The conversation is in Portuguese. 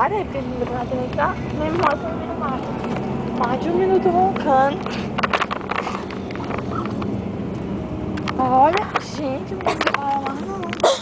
Para, porque a gente tá nem mostra mais de um minuto roncando. Olha, gente, não para mais não.